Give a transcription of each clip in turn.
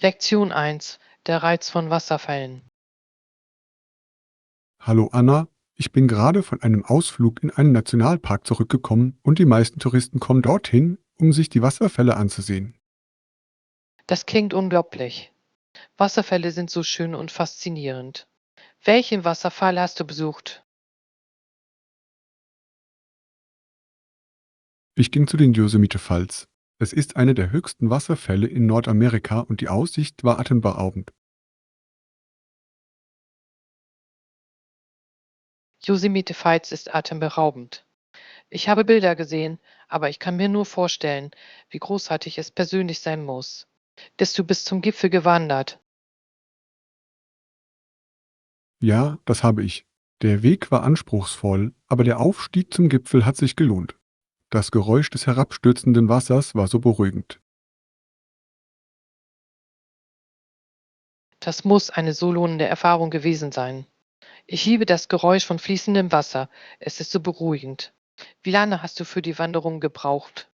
Lektion 1: Der Reiz von Wasserfällen. Hallo Anna, ich bin gerade von einem Ausflug in einen Nationalpark zurückgekommen und die meisten Touristen kommen dorthin, um sich die Wasserfälle anzusehen. Das klingt unglaublich. Wasserfälle sind so schön und faszinierend. Welchen Wasserfall hast du besucht? Ich ging zu den Yosemite Falls. Es ist einer der höchsten Wasserfälle in Nordamerika und die Aussicht war atemberaubend. Yosemite Falls ist atemberaubend. Ich habe Bilder gesehen, aber ich kann mir nur vorstellen, wie großartig es persönlich sein muss. Bist du bis zum Gipfel gewandert? Ja, das habe ich. Der Weg war anspruchsvoll, aber der Aufstieg zum Gipfel hat sich gelohnt. Das Geräusch des herabstürzenden Wassers war so beruhigend. Das muss eine so lohnende Erfahrung gewesen sein. Ich liebe das Geräusch von fließendem Wasser. Es ist so beruhigend. Wie lange hast du für die Wanderung gebraucht?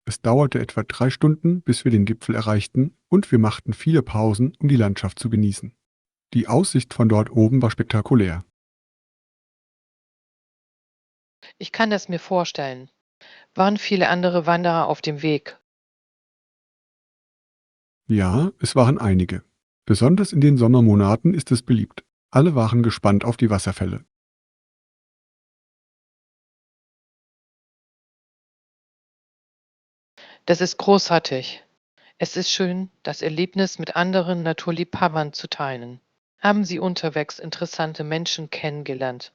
Es dauerte etwa 3 Stunden, bis wir den Gipfel erreichten, und wir machten viele Pausen, um die Landschaft zu genießen. Die Aussicht von dort oben war spektakulär. Ich kann es mir vorstellen. Waren viele andere Wanderer auf dem Weg? Ja, es waren einige. Besonders in den Sommermonaten ist es beliebt. Alle waren gespannt auf die Wasserfälle. Das ist großartig. Es ist schön, das Erlebnis mit anderen Naturliebhabern zu teilen. Haben Sie unterwegs interessante Menschen kennengelernt?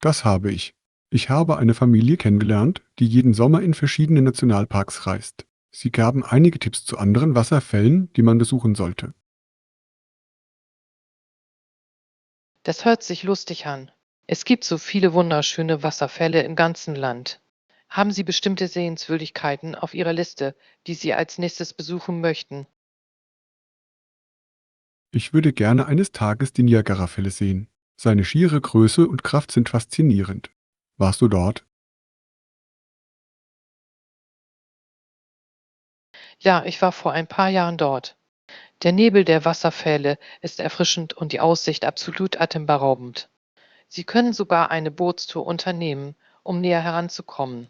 Das habe ich. Ich habe eine Familie kennengelernt, die jeden Sommer in verschiedene Nationalparks reist. Sie gaben einige Tipps zu anderen Wasserfällen, die man besuchen sollte. Das hört sich lustig an. Es gibt so viele wunderschöne Wasserfälle im ganzen Land. Haben Sie bestimmte Sehenswürdigkeiten auf Ihrer Liste, die Sie als nächstes besuchen möchten? Ich würde gerne eines Tages die Niagarafälle sehen. Seine schiere Größe und Kraft sind faszinierend. Warst du dort? Ja, ich war vor ein paar Jahren dort. Der Nebel der Wasserfälle ist erfrischend und die Aussicht absolut atemberaubend. Sie können sogar eine Bootstour unternehmen, um näher heranzukommen.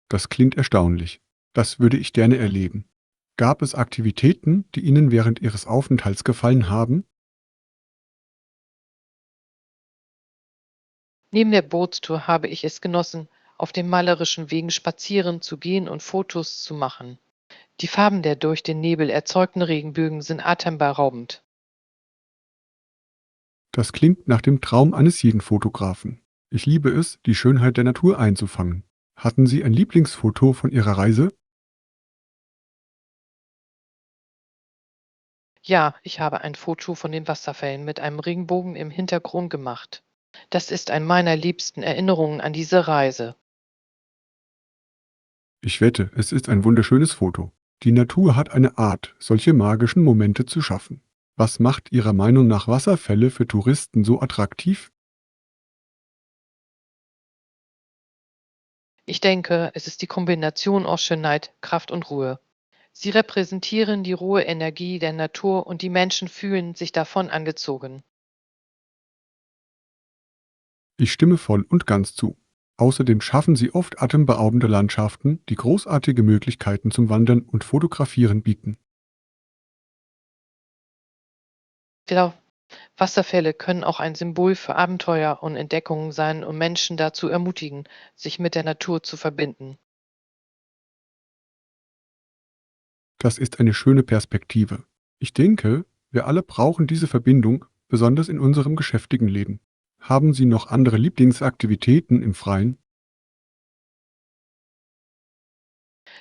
Das klingt erstaunlich. Das würde ich gerne erleben. Gab es Aktivitäten, die Ihnen während Ihres Aufenthalts gefallen haben? Neben der Bootstour habe ich es genossen, auf den malerischen Wegen spazieren zu gehen und Fotos zu machen. Die Farben der durch den Nebel erzeugten Regenbögen sind atemberaubend. Das klingt nach dem Traum eines jeden Fotografen. Ich liebe es, die Schönheit der Natur einzufangen. Hatten Sie ein Lieblingsfoto von Ihrer Reise? Ja, ich habe ein Foto von den Wasserfällen mit einem Regenbogen im Hintergrund gemacht. Das ist eine meiner liebsten Erinnerungen an diese Reise. Ich wette, es ist ein wunderschönes Foto. Die Natur hat eine Art, solche magischen Momente zu schaffen. Was macht Ihrer Meinung nach Wasserfälle für Touristen so attraktiv? Ich denke, es ist die Kombination aus Schönheit, Kraft und Ruhe. Sie repräsentieren die rohe Energie der Natur und die Menschen fühlen sich davon angezogen. Ich stimme voll und ganz zu. Außerdem schaffen sie oft atemberaubende Landschaften, die großartige Möglichkeiten zum Wandern und Fotografieren bieten. Ja, Wasserfälle können auch ein Symbol für Abenteuer und Entdeckungen sein und Menschen dazu ermutigen, sich mit der Natur zu verbinden. Das ist eine schöne Perspektive. Ich denke, wir alle brauchen diese Verbindung, besonders in unserem geschäftigen Leben. Haben Sie noch andere Lieblingsaktivitäten im Freien?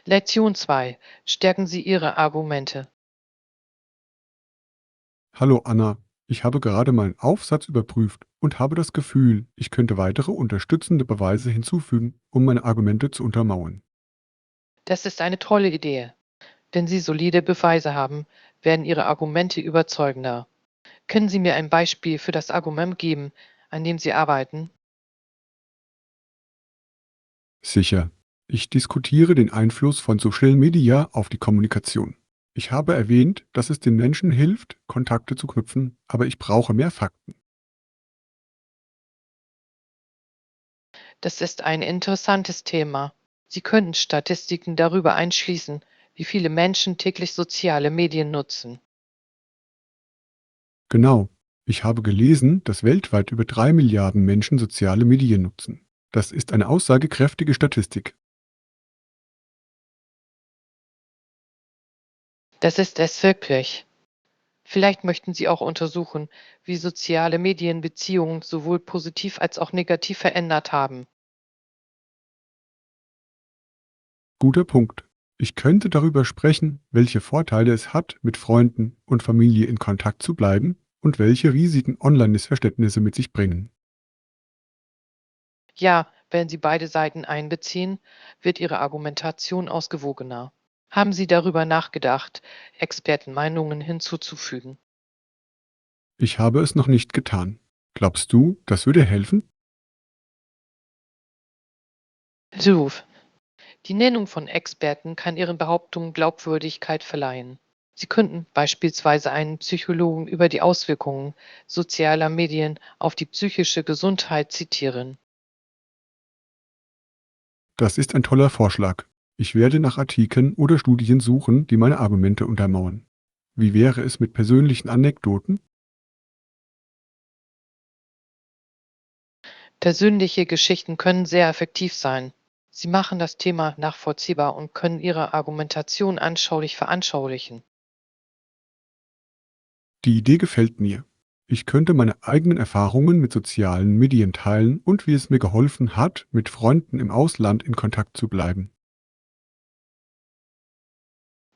Lektion 2: Stärken Sie Ihre Argumente. Hallo Anna, ich habe gerade meinen Aufsatz überprüft und habe das Gefühl, ich könnte weitere unterstützende Beweise hinzufügen, um meine Argumente zu untermauern. Das ist eine tolle Idee. Wenn Sie solide Beweise haben, werden Ihre Argumente überzeugender. Können Sie mir ein Beispiel für das Argument geben, an dem Sie arbeiten? Sicher. Ich diskutiere den Einfluss von Social Media auf die Kommunikation. Ich habe erwähnt, dass es den Menschen hilft, Kontakte zu knüpfen, aber ich brauche mehr Fakten. Das ist ein interessantes Thema. Sie könnten Statistiken darüber einschließen, wie viele Menschen täglich soziale Medien nutzen. Genau. Ich habe gelesen, dass weltweit über 3 Milliarden Menschen soziale Medien nutzen. Das ist eine aussagekräftige Statistik. Das ist es wirklich. Vielleicht möchten Sie auch untersuchen, wie soziale Medien Beziehungen sowohl positiv als auch negativ verändert haben. Guter Punkt. Ich könnte darüber sprechen, welche Vorteile es hat, mit Freunden und Familie in Kontakt zu bleiben und welche Risiken Online-Missverständnisse mit sich bringen. Ja, wenn Sie beide Seiten einbeziehen, wird Ihre Argumentation ausgewogener. Haben Sie darüber nachgedacht, Expertenmeinungen hinzuzufügen? Ich habe es noch nicht getan. Glaubst du, das würde helfen? So, die Nennung von Experten kann Ihren Behauptungen Glaubwürdigkeit verleihen. Sie könnten beispielsweise einen Psychologen über die Auswirkungen sozialer Medien auf die psychische Gesundheit zitieren. Das ist ein toller Vorschlag. Ich werde nach Artikeln oder Studien suchen, die meine Argumente untermauern. Wie wäre es mit persönlichen Anekdoten? Persönliche Geschichten können sehr effektiv sein. Sie machen das Thema nachvollziehbar und können Ihre Argumentation anschaulich veranschaulichen. Die Idee gefällt mir. Ich könnte meine eigenen Erfahrungen mit sozialen Medien teilen und wie es mir geholfen hat, mit Freunden im Ausland in Kontakt zu bleiben.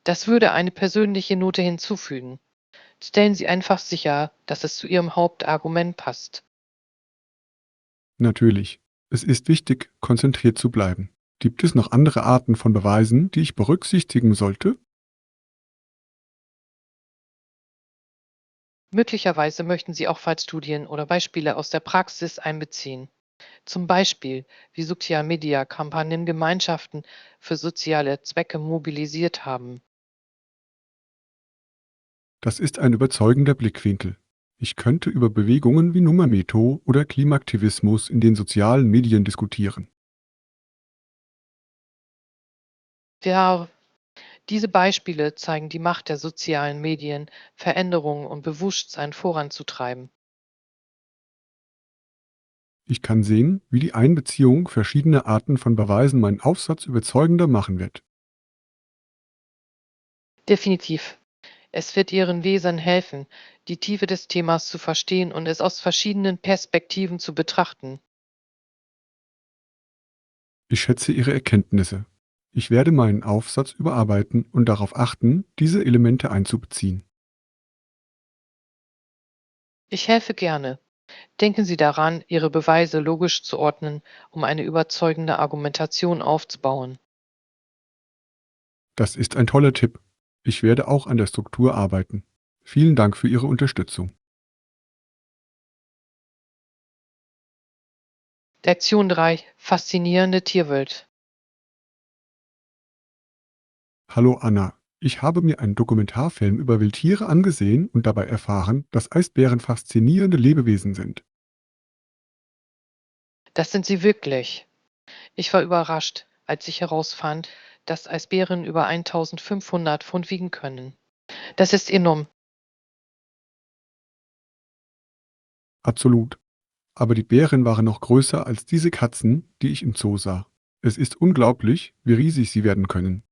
Das würde eine persönliche Note hinzufügen. Stellen Sie einfach sicher, dass es zu Ihrem Hauptargument passt. Natürlich. Es ist wichtig, konzentriert zu bleiben. Gibt es noch andere Arten von Beweisen, die ich berücksichtigen sollte? Möglicherweise möchten Sie auch Fallstudien oder Beispiele aus der Praxis einbeziehen. Zum Beispiel, wie Social-Media-Kampagnen Gemeinschaften für soziale Zwecke mobilisiert haben. Das ist ein überzeugender Blickwinkel. Ich könnte über Bewegungen wie Nummermeto oder Klimaaktivismus in den sozialen Medien diskutieren. Ja, diese Beispiele zeigen die Macht der sozialen Medien, Veränderungen und Bewusstsein voranzutreiben. Ich kann sehen, wie die Einbeziehung verschiedener Arten von Beweisen meinen Aufsatz überzeugender machen wird. Definitiv. Es wird Ihren Lesern helfen, die Tiefe des Themas zu verstehen und es aus verschiedenen Perspektiven zu betrachten. Ich schätze Ihre Erkenntnisse. Ich werde meinen Aufsatz überarbeiten und darauf achten, diese Elemente einzubeziehen. Ich helfe gerne. Denken Sie daran, Ihre Beweise logisch zu ordnen, um eine überzeugende Argumentation aufzubauen. Das ist ein toller Tipp. Ich werde auch an der Struktur arbeiten. Vielen Dank für Ihre Unterstützung. Lektion 3: Faszinierende Tierwelt. Hallo Anna. Ich habe mir einen Dokumentarfilm über Wildtiere angesehen und dabei erfahren, dass Eisbären faszinierende Lebewesen sind. Das sind sie wirklich. Ich war überrascht, als ich herausfand, dass Eisbären über 1500 Pfund wiegen können. Das ist enorm. Absolut. Aber die Bären waren noch größer als diese Katzen, die ich im Zoo sah. Es ist unglaublich, wie riesig sie werden können.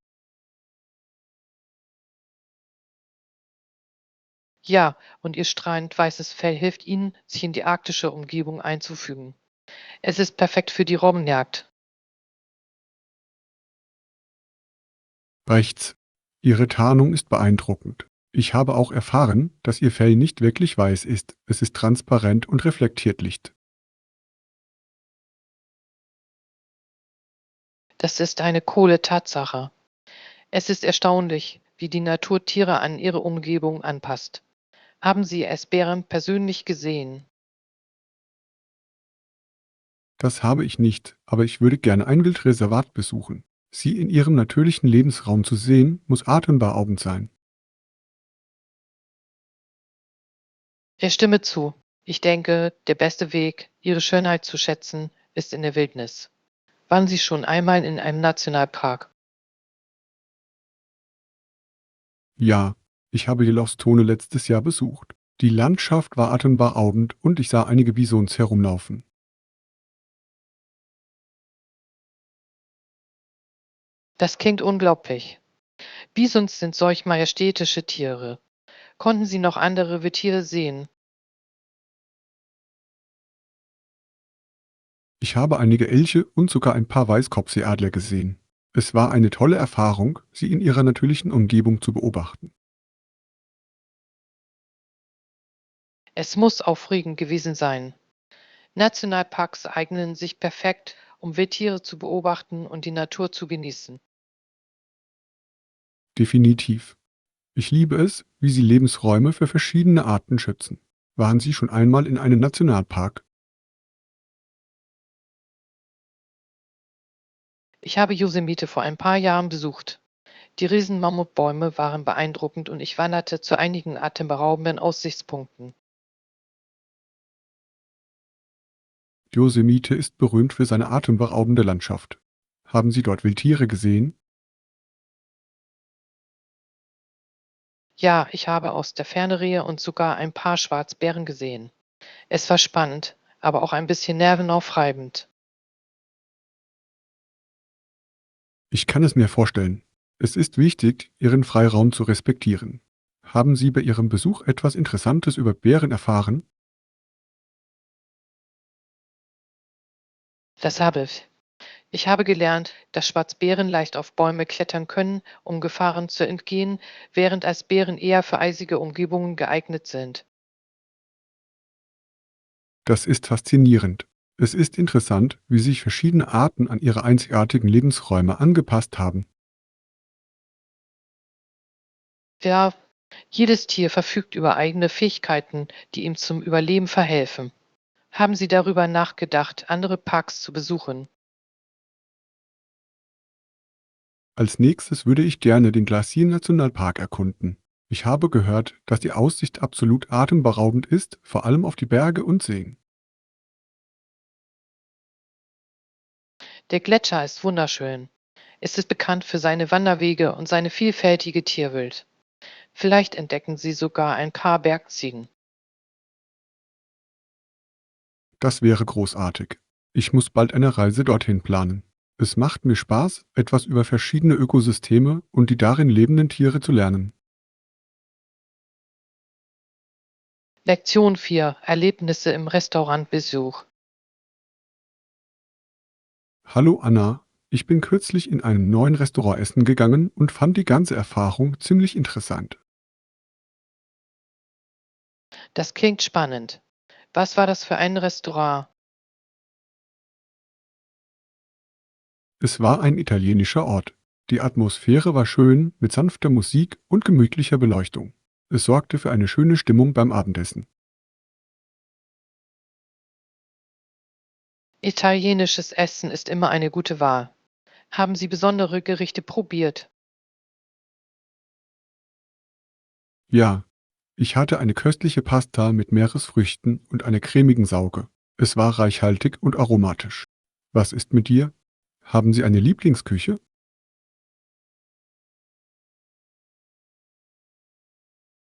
Ja, und ihr strahlend weißes Fell hilft ihnen, sich in die arktische Umgebung einzufügen. Es ist perfekt für die Robbenjagd. Rechts. Ihre Tarnung ist beeindruckend. Ich habe auch erfahren, dass Ihr Fell nicht wirklich weiß ist. Es ist transparent und reflektiert Licht. Das ist eine coole Tatsache. Es ist erstaunlich, wie die Natur Tiere an ihre Umgebung anpasst. Haben Sie Eisbären persönlich gesehen? Das habe ich nicht, aber ich würde gerne ein Wildreservat besuchen. Sie in ihrem natürlichen Lebensraum zu sehen, muss atemberaubend sein. Ich stimme zu. Ich denke, der beste Weg, ihre Schönheit zu schätzen, ist in der Wildnis. Waren Sie schon einmal in einem Nationalpark? Ja, ich habe die Lostone letztes Jahr besucht. Die Landschaft war atemberaubend und ich sah einige Bisons herumlaufen. Das klingt unglaublich. Bisons sind solch majestätische Tiere. Konnten Sie noch andere Wildtiere sehen? Ich habe einige Elche und sogar ein paar Weißkopfseeadler gesehen. Es war eine tolle Erfahrung, sie in ihrer natürlichen Umgebung zu beobachten. Es muss aufregend gewesen sein. Nationalparks eignen sich perfekt, um Wildtiere zu beobachten und die Natur zu genießen. Definitiv. Ich liebe es, wie sie Lebensräume für verschiedene Arten schützen. Waren Sie schon einmal in einem Nationalpark? Ich habe Yosemite vor ein paar Jahren besucht. Die riesen Mammutbäume waren beeindruckend und ich wanderte zu einigen atemberaubenden Aussichtspunkten. Yosemite ist berühmt für seine atemberaubende Landschaft. Haben Sie dort Wildtiere gesehen? Ja, ich habe aus der Ferne Rehe und sogar ein paar Schwarzbären gesehen. Es war spannend, aber auch ein bisschen nervenaufreibend. Ich kann es mir vorstellen. Es ist wichtig, Ihren Freiraum zu respektieren. Haben Sie bei Ihrem Besuch etwas Interessantes über Bären erfahren? Das habe ich. Ich habe gelernt, dass Schwarzbären leicht auf Bäume klettern können, um Gefahren zu entgehen, während Eisbären eher für eisige Umgebungen geeignet sind. Das ist faszinierend. Es ist interessant, wie sich verschiedene Arten an ihre einzigartigen Lebensräume angepasst haben. Ja, jedes Tier verfügt über eigene Fähigkeiten, die ihm zum Überleben verhelfen. Haben Sie darüber nachgedacht, andere Parks zu besuchen? Als nächstes würde ich gerne den Glacier-Nationalpark erkunden. Ich habe gehört, dass die Aussicht absolut atemberaubend ist, vor allem auf die Berge und Seen. Der Gletscher ist wunderschön. Es ist bekannt für seine Wanderwege und seine vielfältige Tierwelt. Vielleicht entdecken Sie sogar ein paar Bergziegen. Das wäre großartig. Ich muss bald eine Reise dorthin planen. Es macht mir Spaß, etwas über verschiedene Ökosysteme und die darin lebenden Tiere zu lernen. Lektion 4: Erlebnisse im Restaurantbesuch. Hallo Anna, ich bin kürzlich in einem neuen Restaurant essen gegangen und fand die ganze Erfahrung ziemlich interessant. Das klingt spannend. Was war das für ein Restaurant? Es war ein italienischer Ort. Die Atmosphäre war schön mit sanfter Musik und gemütlicher Beleuchtung. Es sorgte für eine schöne Stimmung beim Abendessen. Italienisches Essen ist immer eine gute Wahl. Haben Sie besondere Gerichte probiert? Ja, ich hatte eine köstliche Pasta mit Meeresfrüchten und einer cremigen Sauge. Es war reichhaltig und aromatisch. Was ist mit dir? Haben Sie eine Lieblingsküche?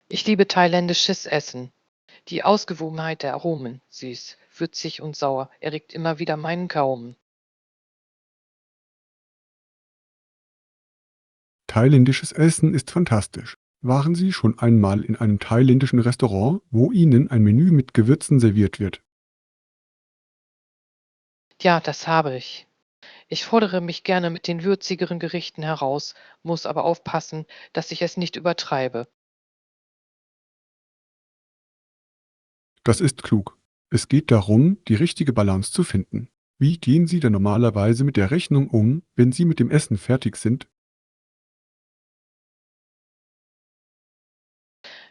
Ich liebe thailändisches Essen. Die Ausgewogenheit der Aromen, süß, würzig und sauer, erregt immer wieder meinen Gaumen. Thailändisches Essen ist fantastisch. Waren Sie schon einmal in einem thailändischen Restaurant, wo Ihnen ein Menü mit Gewürzen serviert wird? Ja, das habe ich. Ich fordere mich gerne mit den würzigeren Gerichten heraus, muss aber aufpassen, dass ich es nicht übertreibe. Das ist klug. Es geht darum, die richtige Balance zu finden. Wie gehen Sie denn normalerweise mit der Rechnung um, wenn Sie mit dem Essen fertig sind?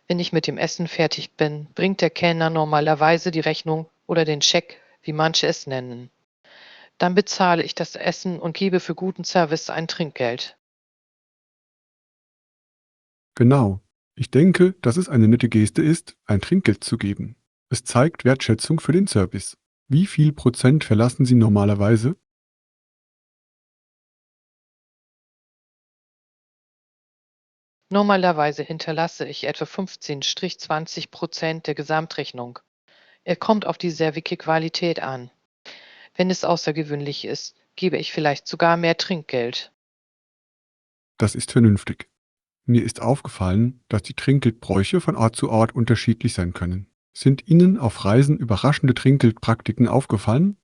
Wenn ich mit dem Essen fertig bin, bringt der Kellner normalerweise die Rechnung oder den Scheck, wie manche es nennen. Dann bezahle ich das Essen und gebe für guten Service ein Trinkgeld. Genau. Ich denke, dass es eine nette Geste ist, ein Trinkgeld zu geben. Es zeigt Wertschätzung für den Service. Wie viel Prozent verlassen Sie normalerweise? Normalerweise hinterlasse ich etwa 15-20% der Gesamtrechnung. Er kommt auf die Servierqualität an. Wenn es außergewöhnlich ist, gebe ich vielleicht sogar mehr Trinkgeld. Das ist vernünftig. Mir ist aufgefallen, dass die Trinkgeldbräuche von Ort zu Ort unterschiedlich sein können. Sind Ihnen auf Reisen überraschende Trinkgeldpraktiken aufgefallen?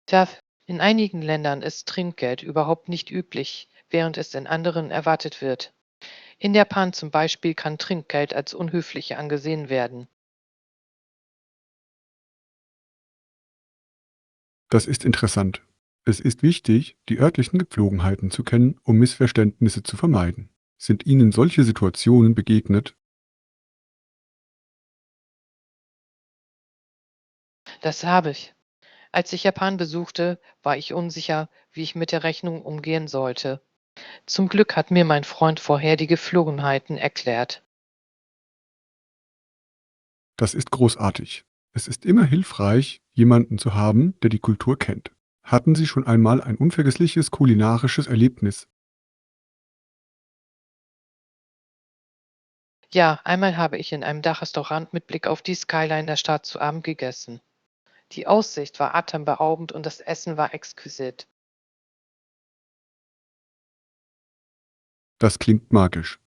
Tja, in einigen Ländern ist Trinkgeld überhaupt nicht üblich, während es in anderen erwartet wird. In Japan zum Beispiel kann Trinkgeld als unhöflich angesehen werden. Das ist interessant. Es ist wichtig, die örtlichen Gepflogenheiten zu kennen, um Missverständnisse zu vermeiden. Sind Ihnen solche Situationen begegnet? Das habe ich. Als ich Japan besuchte, war ich unsicher, wie ich mit der Rechnung umgehen sollte. Zum Glück hat mir mein Freund vorher die Geflogenheiten erklärt. Das ist großartig. Es ist immer hilfreich, jemanden zu haben, der die Kultur kennt. Hatten Sie schon einmal ein unvergessliches kulinarisches Erlebnis? Ja, einmal habe ich in einem Dachrestaurant mit Blick auf die Skyline der Stadt zu Abend gegessen. Die Aussicht war atemberaubend und das Essen war exquisit. Das klingt magisch.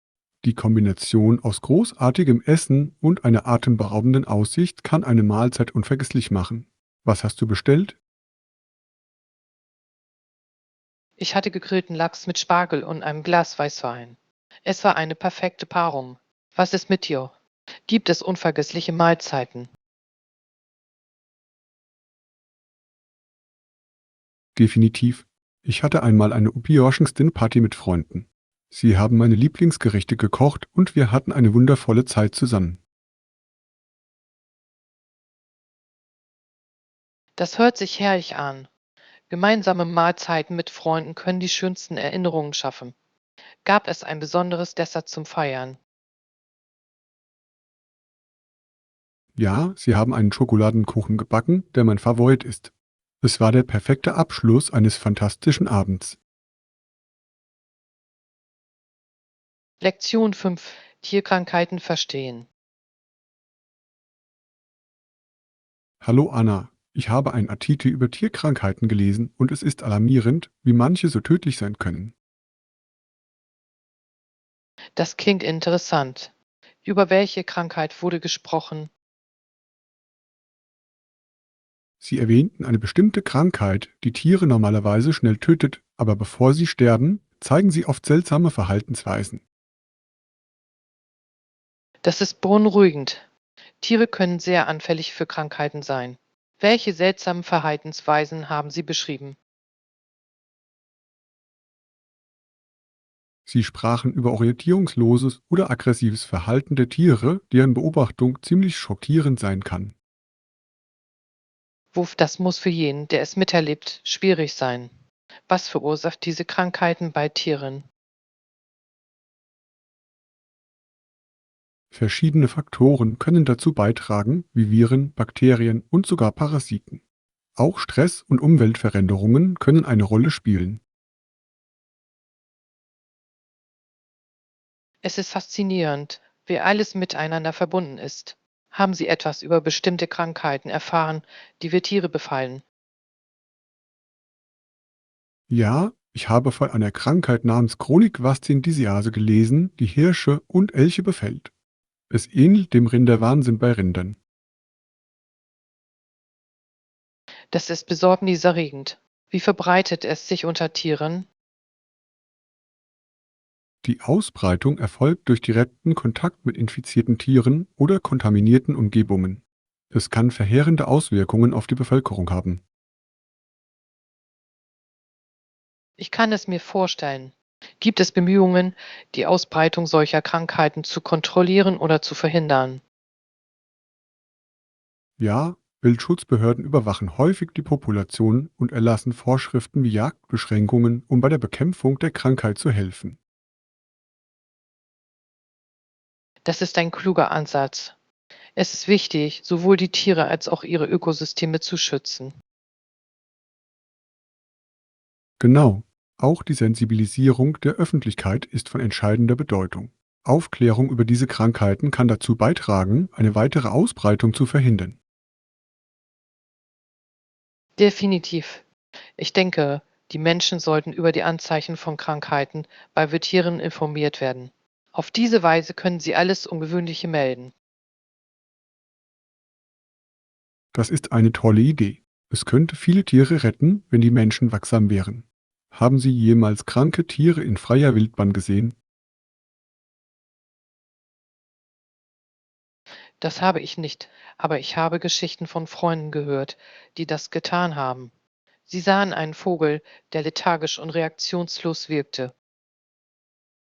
Die Kombination aus großartigem Essen und einer atemberaubenden Aussicht kann eine Mahlzeit unvergesslich machen. Was hast du bestellt? Ich hatte gegrillten Lachs mit Spargel und einem Glas Weißwein. Es war eine perfekte Paarung. Was ist mit dir? Gibt es unvergessliche Mahlzeiten? Definitiv. Ich hatte einmal eine Briochen-Stin-Party mit Freunden. Sie haben meine Lieblingsgerichte gekocht und wir hatten eine wundervolle Zeit zusammen. Das hört sich herrlich an. Gemeinsame Mahlzeiten mit Freunden können die schönsten Erinnerungen schaffen. Gab es ein besonderes Dessert zum Feiern? Ja, sie haben einen Schokoladenkuchen gebacken, der mein Favorit ist. Es war der perfekte Abschluss eines fantastischen Abends. Lektion 5: Tierkrankheiten verstehen. Hallo Anna, ich habe einen Artikel über Tierkrankheiten gelesen und es ist alarmierend, wie manche so tödlich sein können. Das klingt interessant. Über welche Krankheit wurde gesprochen? Sie erwähnten eine bestimmte Krankheit, die Tiere normalerweise schnell tötet, aber bevor sie sterben, zeigen sie oft seltsame Verhaltensweisen. Das ist beunruhigend. Tiere können sehr anfällig für Krankheiten sein. Welche seltsamen Verhaltensweisen haben Sie beschrieben? Sie sprachen über orientierungsloses oder aggressives Verhalten der Tiere, deren Beobachtung ziemlich schockierend sein kann. Das muss für jeden, der es miterlebt, schwierig sein. Was verursacht diese Krankheiten bei Tieren? Verschiedene Faktoren können dazu beitragen, wie Viren, Bakterien und sogar Parasiten. Auch Stress und Umweltveränderungen können eine Rolle spielen. Es ist faszinierend, wie alles miteinander verbunden ist. Haben Sie etwas über bestimmte Krankheiten erfahren, die wir Tiere befallen? Ja, ich habe von einer Krankheit namens Chronik-Vastindisiase gelesen, die Hirsche und Elche befällt. Es ähnelt dem Rinderwahnsinn bei Rindern. Das ist besorgniserregend. Wie verbreitet es sich unter Tieren? Die Ausbreitung erfolgt durch direkten Kontakt mit infizierten Tieren oder kontaminierten Umgebungen. Es kann verheerende Auswirkungen auf die Bevölkerung haben. Ich kann es mir vorstellen. Gibt es Bemühungen, die Ausbreitung solcher Krankheiten zu kontrollieren oder zu verhindern? Ja, Wildschutzbehörden überwachen häufig die Population und erlassen Vorschriften wie Jagdbeschränkungen, um bei der Bekämpfung der Krankheit zu helfen. Das ist ein kluger Ansatz. Es ist wichtig, sowohl die Tiere als auch ihre Ökosysteme zu schützen. Genau, auch die Sensibilisierung der Öffentlichkeit ist von entscheidender Bedeutung. Aufklärung über diese Krankheiten kann dazu beitragen, eine weitere Ausbreitung zu verhindern. Definitiv. Ich denke, die Menschen sollten über die Anzeichen von Krankheiten bei Wildtieren informiert werden. Auf diese Weise können sie alles Ungewöhnliche melden. Das ist eine tolle Idee. Es könnte viele Tiere retten, wenn die Menschen wachsam wären. Haben Sie jemals kranke Tiere in freier Wildbahn gesehen? Das habe ich nicht, aber ich habe Geschichten von Freunden gehört, die das getan haben. Sie sahen einen Vogel, der lethargisch und reaktionslos wirkte.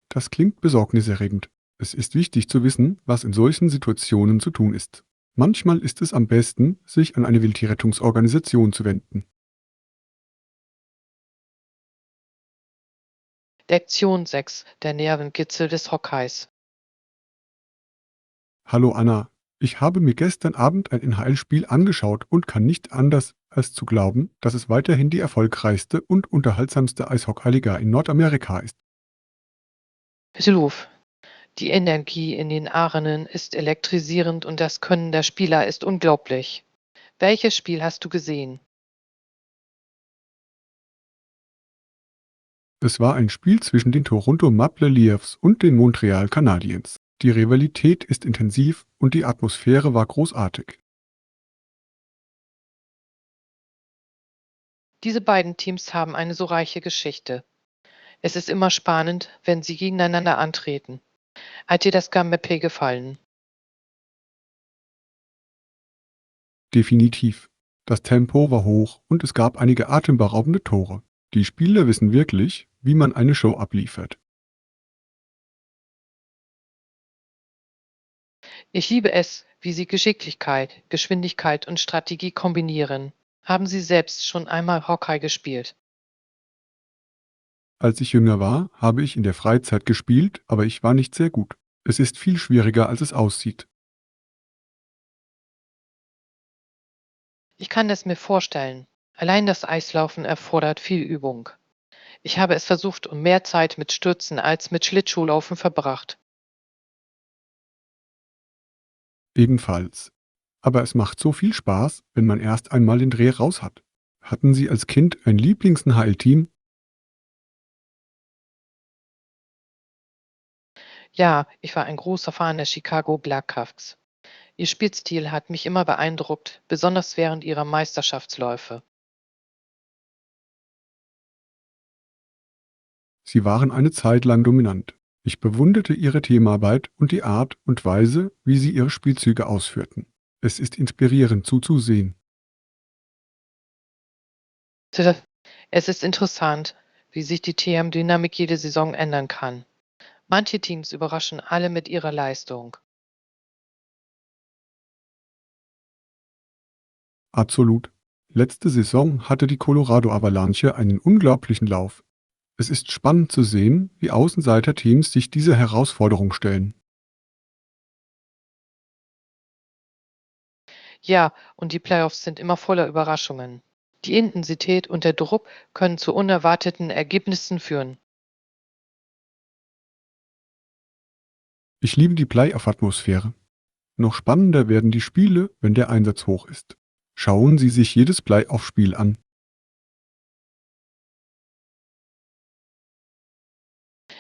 Das klingt besorgniserregend. Es ist wichtig zu wissen, was in solchen Situationen zu tun ist. Manchmal ist es am besten, sich an eine Wildtierrettungsorganisation zu wenden. Lektion 6: Der Nervenkitzel des Hockeys. Hallo Anna, ich habe mir gestern Abend ein NHL-Spiel angeschaut und kann nicht anders als zu glauben, dass es weiterhin die erfolgreichste und unterhaltsamste Eishockeyliga in Nordamerika ist. Ruf. Die Energie in den Arenen ist elektrisierend und das Können der Spieler ist unglaublich. Welches Spiel hast du gesehen? Es war ein Spiel zwischen den Toronto Maple Leafs und den Montreal Canadiens. Die Rivalität ist intensiv und die Atmosphäre war großartig. Diese beiden Teams haben eine so reiche Geschichte. Es ist immer spannend, wenn sie gegeneinander antreten. Hat dir das Gameplay gefallen? Definitiv. Das Tempo war hoch und es gab einige atemberaubende Tore. Die Spieler wissen wirklich, wie man eine Show abliefert. Ich liebe es, wie sie Geschicklichkeit, Geschwindigkeit und Strategie kombinieren. Haben Sie selbst schon einmal Hockey gespielt? Als ich jünger war, habe ich in der Freizeit gespielt, aber ich war nicht sehr gut. Es ist viel schwieriger, als es aussieht. Ich kann es mir vorstellen. Allein das Eislaufen erfordert viel Übung. Ich habe es versucht und mehr Zeit mit Stürzen als mit Schlittschuhlaufen verbracht. Ebenfalls. Aber es macht so viel Spaß, wenn man erst einmal den Dreh raus hat. Hatten Sie als Kind ein Lieblings-NHL-Team? Ja, ich war ein großer Fan der Chicago Blackhawks. Ihr Spielstil hat mich immer beeindruckt, besonders während ihrer Meisterschaftsläufe. Sie waren eine Zeit lang dominant. Ich bewunderte ihre Teamarbeit und die Art und Weise, wie sie ihre Spielzüge ausführten. Es ist inspirierend zuzusehen. Es ist interessant, wie sich die TM-Dynamik jede Saison ändern kann. Manche Teams überraschen alle mit ihrer Leistung. Absolut. Letzte Saison hatte die Colorado Avalanche einen unglaublichen Lauf. Es ist spannend zu sehen, wie Außenseiter-Teams sich dieser Herausforderung stellen. Ja, und die Playoffs sind immer voller Überraschungen. Die Intensität und der Druck können zu unerwarteten Ergebnissen führen. Ich liebe die Playoff-Atmosphäre. Noch spannender werden die Spiele, wenn der Einsatz hoch ist. Schauen Sie sich jedes Playoff-Spiel an.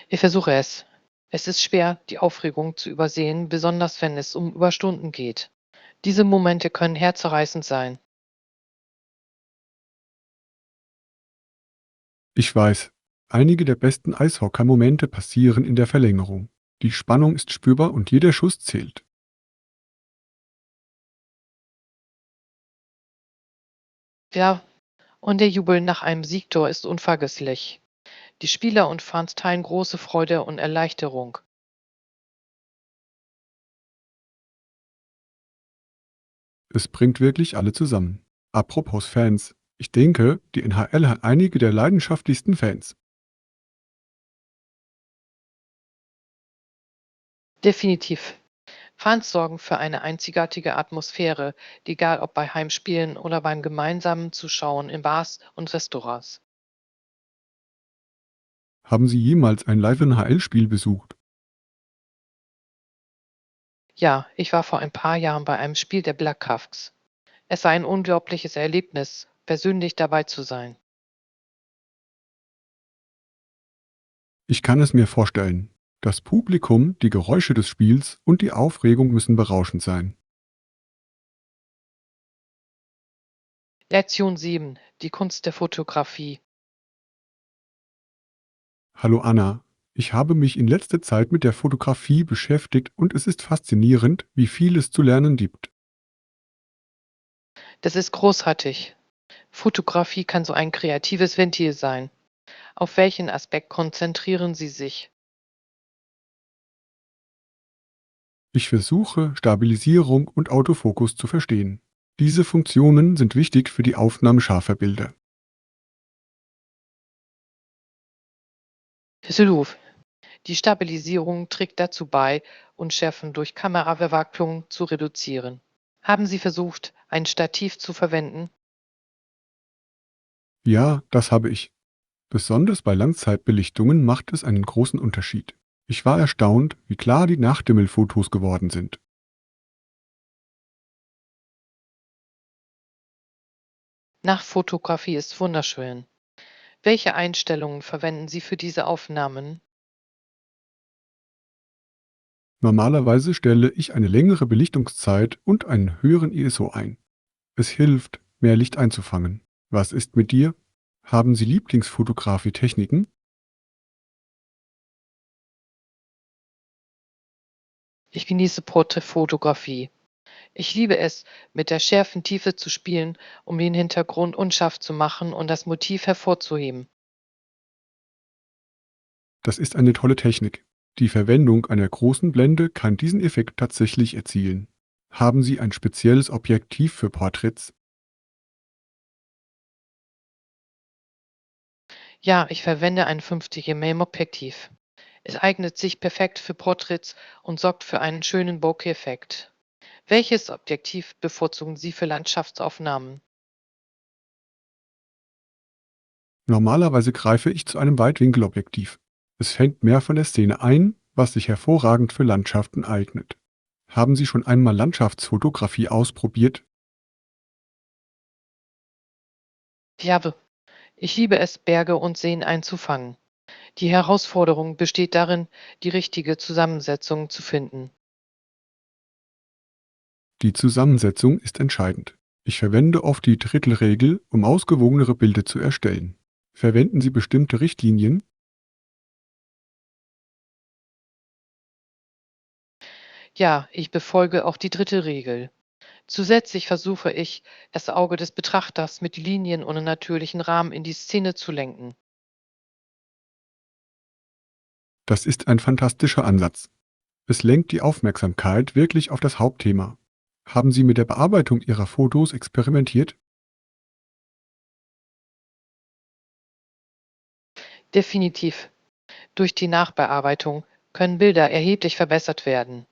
Ich versuche es. Es ist schwer, die Aufregung zu übersehen, besonders wenn es um Überstunden geht. Diese Momente können herzerreißend sein. Ich weiß, einige der besten Eishockey-Momente passieren in der Verlängerung. Die Spannung ist spürbar und jeder Schuss zählt. Ja, und der Jubel nach einem Siegtor ist unvergesslich. Die Spieler und Fans teilen große Freude und Erleichterung. Es bringt wirklich alle zusammen. Apropos Fans. Ich denke, die NHL hat einige der leidenschaftlichsten Fans. Definitiv. Fans sorgen für eine einzigartige Atmosphäre, egal ob bei Heimspielen oder beim gemeinsamen Zuschauen in Bars und Restaurants. Haben Sie jemals ein Live-NHL-Spiel besucht? Ja, ich war vor ein paar Jahren bei einem Spiel der Blackhawks. Es war ein unglaubliches Erlebnis, persönlich dabei zu sein. Ich kann es mir vorstellen. Das Publikum, die Geräusche des Spiels und die Aufregung müssen berauschend sein. Lektion 7: Die Kunst der Fotografie. Hallo Anna, ich habe mich in letzter Zeit mit der Fotografie beschäftigt und es ist faszinierend, wie viel es zu lernen gibt. Das ist großartig. Fotografie kann so ein kreatives Ventil sein. Auf welchen Aspekt konzentrieren Sie sich? Ich versuche, Stabilisierung und Autofokus zu verstehen. Diese Funktionen sind wichtig für die Aufnahme scharfer Bilder. Düsseldorf. Die Stabilisierung trägt dazu bei, Unschärfen durch Kameraüberwachung zu reduzieren. Haben Sie versucht, ein Stativ zu verwenden? Ja, das habe ich. Besonders bei Langzeitbelichtungen macht es einen großen Unterschied. Ich war erstaunt, wie klar die Nachthimmelfotos geworden sind. Nachtfotografie ist wunderschön. Welche Einstellungen verwenden Sie für diese Aufnahmen? Normalerweise stelle ich eine längere Belichtungszeit und einen höheren ISO ein. Es hilft, mehr Licht einzufangen. Was ist mit dir? Haben Sie Lieblingsfotografie-Techniken? Ich genieße Porträtfotografie. Ich liebe es, mit der schärfen Tiefe zu spielen, um den Hintergrund unscharf zu machen und das Motiv hervorzuheben. Das ist eine tolle Technik. Die Verwendung einer großen Blende kann diesen Effekt tatsächlich erzielen. Haben Sie ein spezielles Objektiv für Porträts? Ja, ich verwende ein 50 mm Objektiv. Es eignet sich perfekt für Porträts und sorgt für einen schönen Bokeh-Effekt. Welches Objektiv bevorzugen Sie für Landschaftsaufnahmen? Normalerweise greife ich zu einem Weitwinkelobjektiv. Es fängt mehr von der Szene ein, was sich hervorragend für Landschaften eignet. Haben Sie schon einmal Landschaftsfotografie ausprobiert? Ja, ich liebe es, Berge und Seen einzufangen. Die Herausforderung besteht darin, die richtige Zusammensetzung zu finden. Die Zusammensetzung ist entscheidend. Ich verwende oft die Drittelregel, um ausgewogenere Bilder zu erstellen. Verwenden Sie bestimmte Richtlinien? Ja, ich befolge auch die dritte Regel. Zusätzlich versuche ich, das Auge des Betrachters mit Linien und einem natürlichen Rahmen in die Szene zu lenken. Das ist ein fantastischer Ansatz. Es lenkt die Aufmerksamkeit wirklich auf das Hauptthema. Haben Sie mit der Bearbeitung Ihrer Fotos experimentiert? Definitiv. Durch die Nachbearbeitung können Bilder erheblich verbessert werden.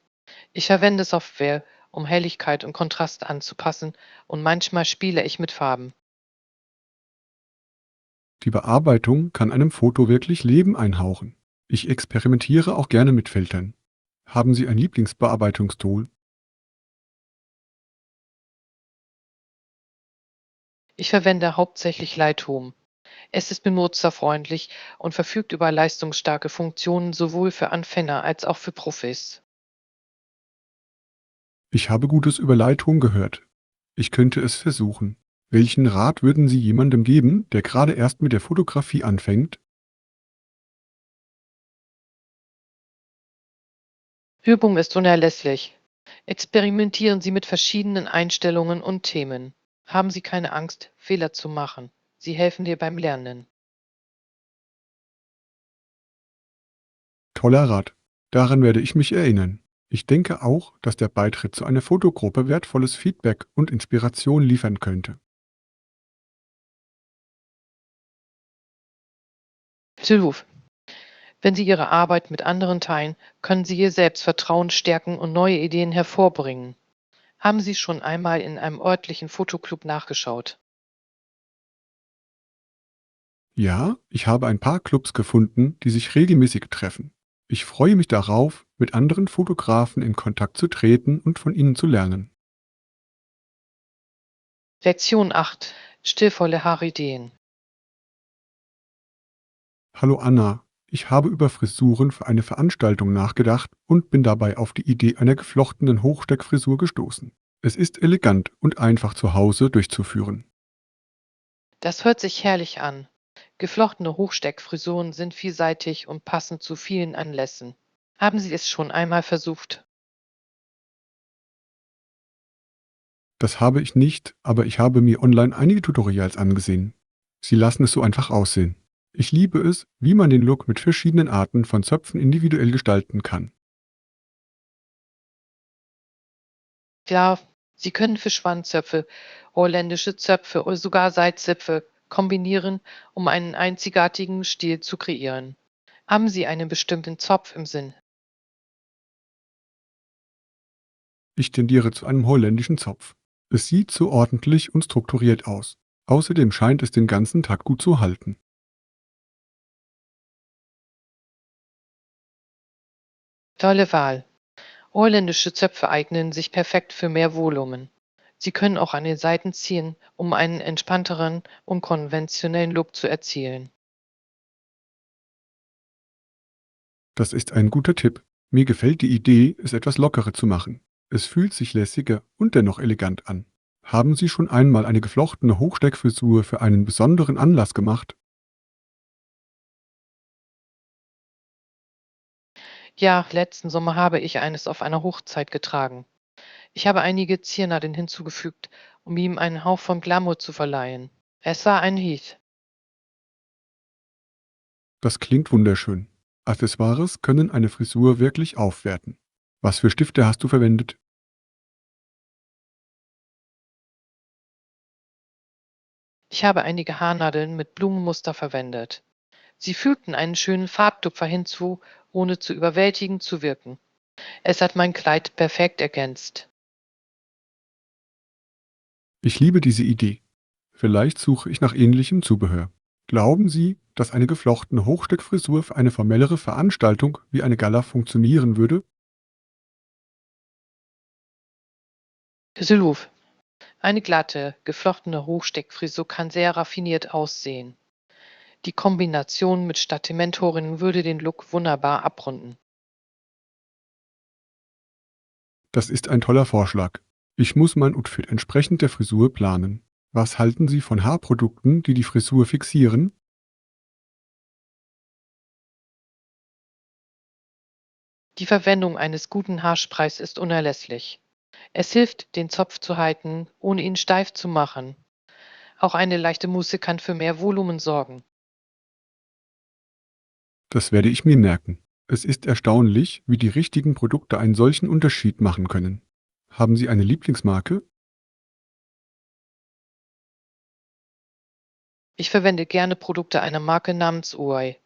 Ich verwende Software, um Helligkeit und Kontrast anzupassen, und manchmal spiele ich mit Farben. Die Bearbeitung kann einem Foto wirklich Leben einhauchen. Ich experimentiere auch gerne mit Filtern. Haben Sie ein Lieblingsbearbeitungstool? Ich verwende hauptsächlich Lightroom. Es ist benutzerfreundlich und verfügt über leistungsstarke Funktionen sowohl für Anfänger als auch für Profis. Ich habe Gutes über Lightroom gehört. Ich könnte es versuchen. Welchen Rat würden Sie jemandem geben, der gerade erst mit der Fotografie anfängt? Übung ist unerlässlich. Experimentieren Sie mit verschiedenen Einstellungen und Themen. Haben Sie keine Angst, Fehler zu machen. Sie helfen dir beim Lernen. Toller Rat. Daran werde ich mich erinnern. Ich denke auch, dass der Beitritt zu einer Fotogruppe wertvolles Feedback und Inspiration liefern könnte. Hilf. Wenn Sie Ihre Arbeit mit anderen teilen, können Sie Ihr Selbstvertrauen stärken und neue Ideen hervorbringen. Haben Sie schon einmal in einem örtlichen Fotoclub nachgeschaut? Ja, ich habe ein paar Clubs gefunden, die sich regelmäßig treffen. Ich freue mich darauf, mit anderen Fotografen in Kontakt zu treten und von ihnen zu lernen. Lektion 8. Stillvolle Haarideen. Hallo Anna, ich habe über Frisuren für eine Veranstaltung nachgedacht und bin dabei auf die Idee einer geflochtenen Hochsteckfrisur gestoßen. Es ist elegant und einfach zu Hause durchzuführen. Das hört sich herrlich an. Geflochtene Hochsteckfrisuren sind vielseitig und passen zu vielen Anlässen. Haben Sie es schon einmal versucht? Das habe ich nicht, aber ich habe mir online einige Tutorials angesehen. Sie lassen es so einfach aussehen. Ich liebe es, wie man den Look mit verschiedenen Arten von Zöpfen individuell gestalten kann. Ja, Sie können für Schwanzzöpfe, holländische Zöpfe oder sogar Seitzöpfe kombinieren, um einen einzigartigen Stil zu kreieren. Haben Sie einen bestimmten Zopf im Sinn? Ich tendiere zu einem holländischen Zopf. Es sieht so ordentlich und strukturiert aus. Außerdem scheint es den ganzen Tag gut zu halten. Tolle Wahl. Holländische Zöpfe eignen sich perfekt für mehr Volumen. Sie können auch an den Seiten ziehen, um einen entspannteren, unkonventionellen Look zu erzielen. Das ist ein guter Tipp. Mir gefällt die Idee, es etwas lockerer zu machen. Es fühlt sich lässiger und dennoch elegant an. Haben Sie schon einmal eine geflochtene Hochsteckfrisur für einen besonderen Anlass gemacht? Ja, letzten Sommer habe ich eines auf einer Hochzeit getragen. Ich habe einige Ziernadeln hinzugefügt, um ihm einen Hauch von Glamour zu verleihen. Es war ein Hit. Das klingt wunderschön. Accessoires können eine Frisur wirklich aufwerten. Was für Stifte hast du verwendet? Ich habe einige Haarnadeln mit Blumenmuster verwendet. Sie fügten einen schönen Farbtupfer hinzu, ohne zu überwältigend zu wirken. Es hat mein Kleid perfekt ergänzt. Ich liebe diese Idee. Vielleicht suche ich nach ähnlichem Zubehör. Glauben Sie, dass eine geflochtene Hochsteckfrisur für eine formellere Veranstaltung wie eine Gala funktionieren würde? Syluf. Eine glatte, geflochtene Hochsteckfrisur kann sehr raffiniert aussehen. Die Kombination mit Statimentoren würde den Look wunderbar abrunden. Das ist ein toller Vorschlag. Ich muss mein Outfit entsprechend der Frisur planen. Was halten Sie von Haarprodukten, die die Frisur fixieren? Die Verwendung eines guten Haarsprays ist unerlässlich. Es hilft, den Zopf zu halten, ohne ihn steif zu machen. Auch eine leichte Mousse kann für mehr Volumen sorgen. Das werde ich mir merken. Es ist erstaunlich, wie die richtigen Produkte einen solchen Unterschied machen können. Haben Sie eine Lieblingsmarke? Ich verwende gerne Produkte einer Marke namens Uai.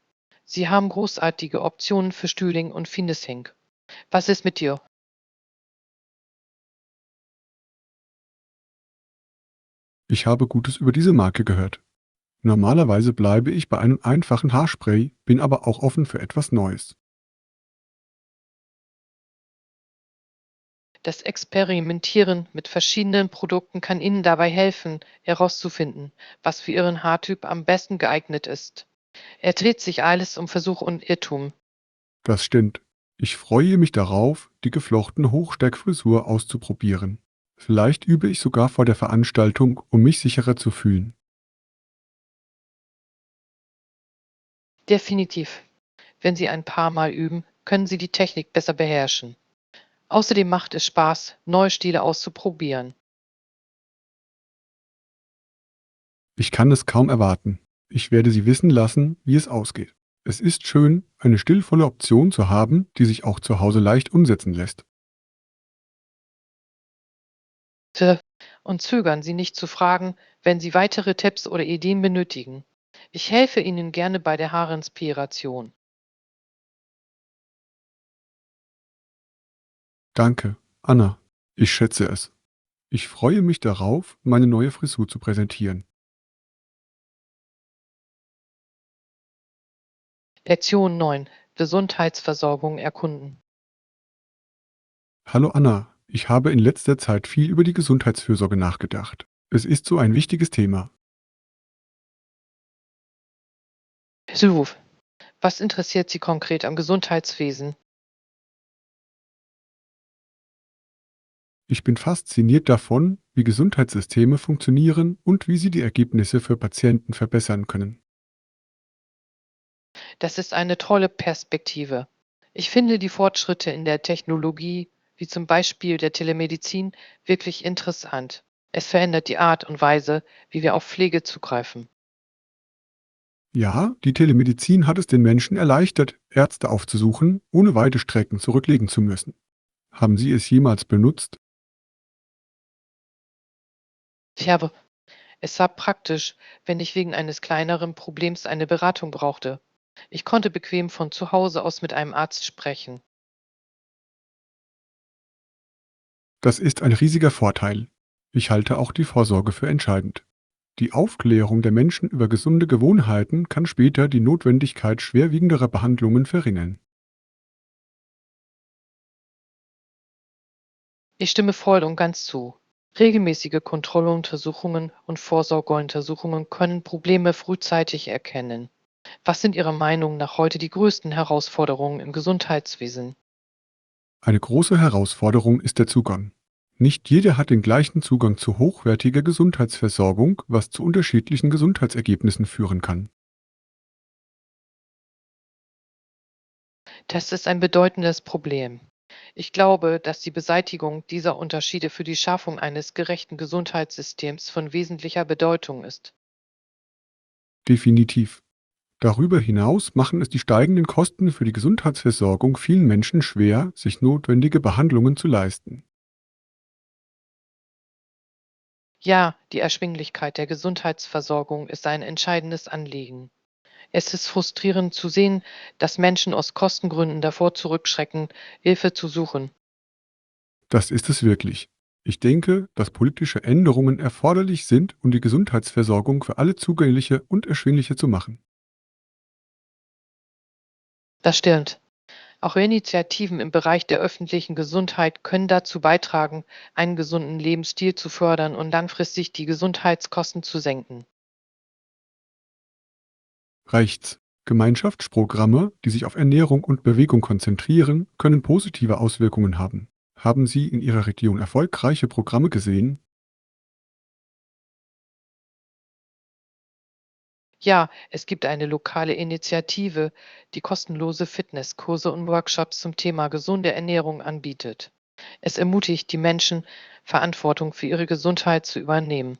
Sie haben großartige Optionen für Stühling und Finishing. Was ist mit dir? Ich habe Gutes über diese Marke gehört. Normalerweise bleibe ich bei einem einfachen Haarspray, bin aber auch offen für etwas Neues. Das Experimentieren mit verschiedenen Produkten kann Ihnen dabei helfen, herauszufinden, was für Ihren Haartyp am besten geeignet ist. Er dreht sich alles um Versuch und Irrtum. Das stimmt. Ich freue mich darauf, die geflochtene Hochsteckfrisur auszuprobieren. Vielleicht übe ich sogar vor der Veranstaltung, um mich sicherer zu fühlen. Definitiv. Wenn Sie ein paar Mal üben, können Sie die Technik besser beherrschen. Außerdem macht es Spaß, neue Stile auszuprobieren. Ich kann es kaum erwarten. Ich werde Sie wissen lassen, wie es ausgeht. Es ist schön, eine stillvolle Option zu haben, die sich auch zu Hause leicht umsetzen lässt. Bitte und zögern Sie nicht zu fragen, wenn Sie weitere Tipps oder Ideen benötigen. Ich helfe Ihnen gerne bei der Haarinspiration. Danke, Anna. Ich schätze es. Ich freue mich darauf, meine neue Frisur zu präsentieren. Lektion 9: Gesundheitsversorgung erkunden. Hallo Anna, ich habe in letzter Zeit viel über die Gesundheitsfürsorge nachgedacht. Es ist so ein wichtiges Thema. Hilf. Was interessiert Sie konkret am Gesundheitswesen? Ich bin fasziniert davon, wie Gesundheitssysteme funktionieren und wie sie die Ergebnisse für Patienten verbessern können. Das ist eine tolle Perspektive. Ich finde die Fortschritte in der Technologie, wie zum Beispiel der Telemedizin, wirklich interessant. Es verändert die Art und Weise, wie wir auf Pflege zugreifen. Ja, die Telemedizin hat es den Menschen erleichtert, Ärzte aufzusuchen, ohne weite Strecken zurücklegen zu müssen. Haben Sie es jemals benutzt? Ich habe Es war praktisch, wenn ich wegen eines kleineren Problems eine Beratung brauchte. Ich konnte bequem von zu Hause aus mit einem Arzt sprechen. Das ist ein riesiger Vorteil. Ich halte auch die Vorsorge für entscheidend. Die Aufklärung der Menschen über gesunde Gewohnheiten kann später die Notwendigkeit schwerwiegenderer Behandlungen verringern. Ich stimme voll und ganz zu. Regelmäßige Kontrolluntersuchungen und Vorsorgeuntersuchungen können Probleme frühzeitig erkennen. Was sind Ihrer Meinung nach heute die größten Herausforderungen im Gesundheitswesen? Eine große Herausforderung ist der Zugang. Nicht jeder hat den gleichen Zugang zu hochwertiger Gesundheitsversorgung, was zu unterschiedlichen Gesundheitsergebnissen führen kann. Das ist ein bedeutendes Problem. Ich glaube, dass die Beseitigung dieser Unterschiede für die Schaffung eines gerechten Gesundheitssystems von wesentlicher Bedeutung ist. Definitiv. Darüber hinaus machen es die steigenden Kosten für die Gesundheitsversorgung vielen Menschen schwer, sich notwendige Behandlungen zu leisten. Ja, die Erschwinglichkeit der Gesundheitsversorgung ist ein entscheidendes Anliegen. Es ist frustrierend zu sehen, dass Menschen aus Kostengründen davor zurückschrecken, Hilfe zu suchen. Das ist es wirklich. Ich denke, dass politische Änderungen erforderlich sind, um die Gesundheitsversorgung für alle zugänglicher und erschwinglicher zu machen. Das stimmt. Auch Initiativen im Bereich der öffentlichen Gesundheit können dazu beitragen, einen gesunden Lebensstil zu fördern und langfristig die Gesundheitskosten zu senken. Rechts. Gemeinschaftsprogramme, die sich auf Ernährung und Bewegung konzentrieren, können positive Auswirkungen haben. Haben Sie in Ihrer Region erfolgreiche Programme gesehen? Ja, es gibt eine lokale Initiative, die kostenlose Fitnesskurse und Workshops zum Thema gesunde Ernährung anbietet. Es ermutigt die Menschen, Verantwortung für ihre Gesundheit zu übernehmen.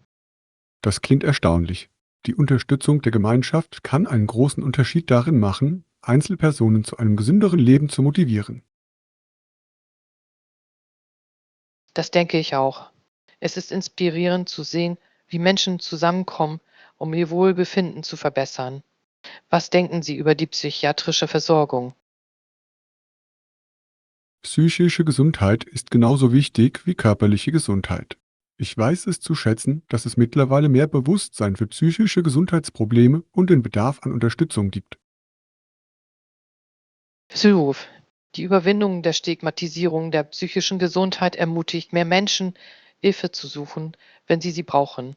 Das klingt erstaunlich. Die Unterstützung der Gemeinschaft kann einen großen Unterschied darin machen, Einzelpersonen zu einem gesünderen Leben zu motivieren. Das denke ich auch. Es ist inspirierend zu sehen, wie Menschen zusammenkommen, um ihr Wohlbefinden zu verbessern. Was denken Sie über die psychiatrische Versorgung? Psychische Gesundheit ist genauso wichtig wie körperliche Gesundheit. Ich weiß es zu schätzen, dass es mittlerweile mehr Bewusstsein für psychische Gesundheitsprobleme und den Bedarf an Unterstützung gibt. Hilf. Die Überwindung der Stigmatisierung der psychischen Gesundheit ermutigt mehr Menschen, Hilfe zu suchen, wenn sie brauchen.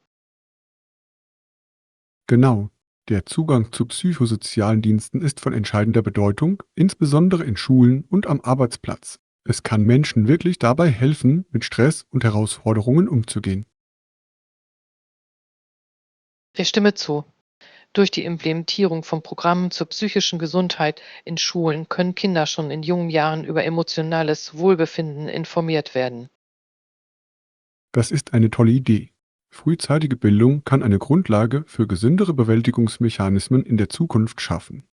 Genau. Der Zugang zu psychosozialen Diensten ist von entscheidender Bedeutung, insbesondere in Schulen und am Arbeitsplatz. Es kann Menschen wirklich dabei helfen, mit Stress und Herausforderungen umzugehen. Ich stimme zu. Durch die Implementierung von Programmen zur psychischen Gesundheit in Schulen können Kinder schon in jungen Jahren über emotionales Wohlbefinden informiert werden. Das ist eine tolle Idee. Frühzeitige Bildung kann eine Grundlage für gesündere Bewältigungsmechanismen in der Zukunft schaffen.